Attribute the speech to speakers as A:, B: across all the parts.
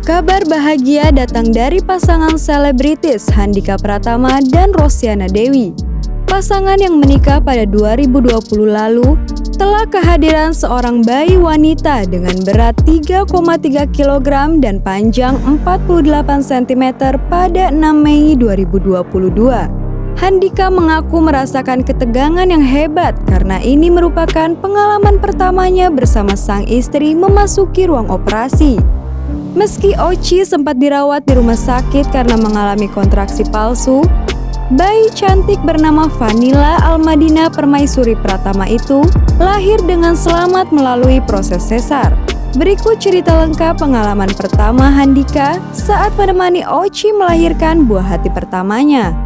A: Kabar bahagia datang dari pasangan selebritis Handika Pratama dan Rosyana Dewi. Pasangan yang menikah pada 2020 lalu telah kehadiran seorang bayi wanita dengan berat 3,3 kg dan panjang 48 cm pada 6 Mei 2022. Handika mengaku merasakan ketegangan yang hebat karena ini merupakan pengalaman pertamanya bersama sang istri memasuki ruang operasi. Meski Ochi sempat dirawat di rumah sakit karena mengalami kontraksi palsu, bayi cantik bernama Vanilla Almadina Permaisuri Pratama itu lahir dengan selamat melalui proses sesar. Berikut cerita lengkap pengalaman pertama Handika saat menemani Ochi melahirkan buah hati pertamanya.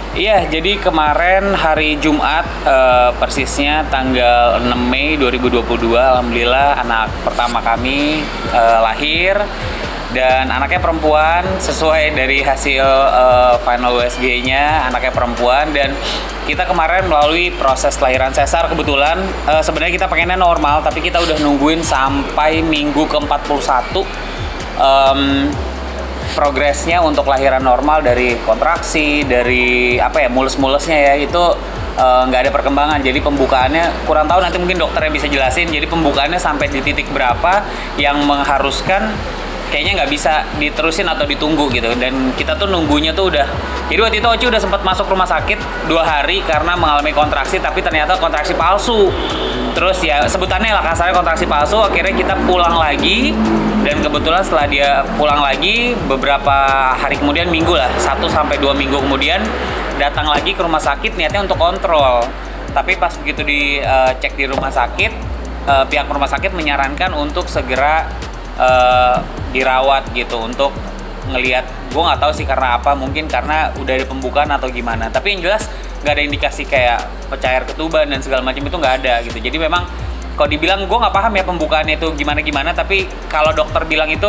B: Iya, jadi kemarin hari Jumat, persisnya tanggal 6 Mei 2022, alhamdulillah anak pertama kami lahir. Dan anaknya perempuan, sesuai dari hasil final USG-nya, anaknya perempuan. Dan kita kemarin melalui proses lahiran sesar kebetulan. Sebenarnya kita pengennya normal, tapi kita udah nungguin sampai minggu ke-41. Progresnya untuk lahiran normal dari kontraksi, dari mulus-mulusnya ya, itu nggak ada perkembangan. Jadi pembukaannya kurang tahu, nanti mungkin dokternya bisa jelasin. Jadi pembukaannya sampai di titik berapa yang mengharuskan kayaknya nggak bisa diterusin atau ditunggu gitu. Dan kita tuh nunggunya tuh udah, jadi waktu itu Oci udah sempat masuk rumah sakit 2 hari karena mengalami kontraksi, tapi ternyata kontraksi palsu. Terus ya sebutannya lah kasarnya kontraksi palsu. Akhirnya kita pulang lagi, dan kebetulan setelah dia pulang lagi beberapa hari kemudian, minggu lah, 1-2 minggu kemudian datang lagi ke rumah sakit niatnya untuk kontrol. Tapi pas begitu dicek di rumah sakit, pihak rumah sakit menyarankan untuk segera dirawat gitu, untuk ngelihat, gue nggak tahu sih karena apa, mungkin karena udah ada pembukaan atau gimana. Tapi yang jelas nggak ada indikasi kayak pecah air ketuban dan segala macam, itu nggak ada gitu. Jadi memang kalau dibilang, gue nggak paham ya pembukaannya itu gimana, tapi kalau dokter bilang itu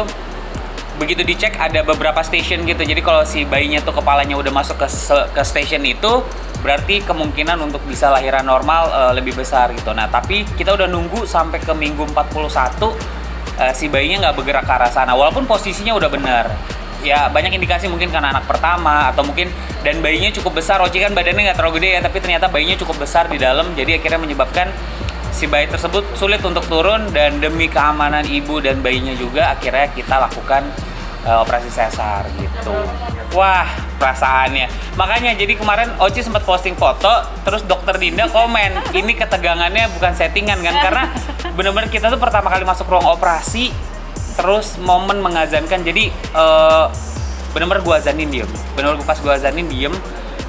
B: begitu dicek ada beberapa station gitu. Jadi kalau si bayinya tuh kepalanya udah masuk ke station itu, berarti kemungkinan untuk bisa lahiran normal lebih besar gitu. Nah tapi kita udah nunggu sampai ke minggu 41, si bayinya nggak bergerak ke arah sana, walaupun posisinya udah benar. Ya banyak indikasi mungkin karena anak pertama, atau mungkin, dan bayinya cukup besar. Oci kan badannya nggak terlalu gede ya, tapi ternyata bayinya cukup besar di dalam. Jadi akhirnya menyebabkan si bayi tersebut sulit untuk turun, dan demi keamanan ibu dan bayinya juga akhirnya kita lakukan operasi sesar gitu. Wah, perasaannya. Makanya jadi kemarin Oci sempat posting foto, terus dokter Dinda komen, ini ketegangannya bukan settingan kan, karena benar-benar kita tuh pertama kali masuk ruang operasi, terus momen mengazankan. Jadi benar-benar gue azanin diem, benar-benar pas gue azanin diem,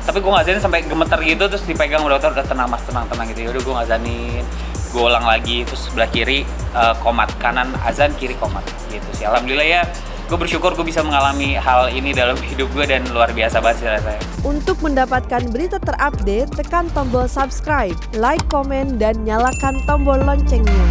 B: tapi gue ngazanin sampai gemeter gitu, terus dipegang dokter, udah tenang mas, tenang gitu. Yaudah gue ngazanin, gue ulang lagi, terus sebelah kiri komat, kanan azan, kiri komat gitu sih. Alhamdulillah ya, gue bersyukur gue bisa mengalami hal ini dalam hidup gue, dan luar biasa banget sih rasanya.
C: Untuk mendapatkan berita terupdate, tekan tombol subscribe, like, komen, dan nyalakan tombol loncengnya.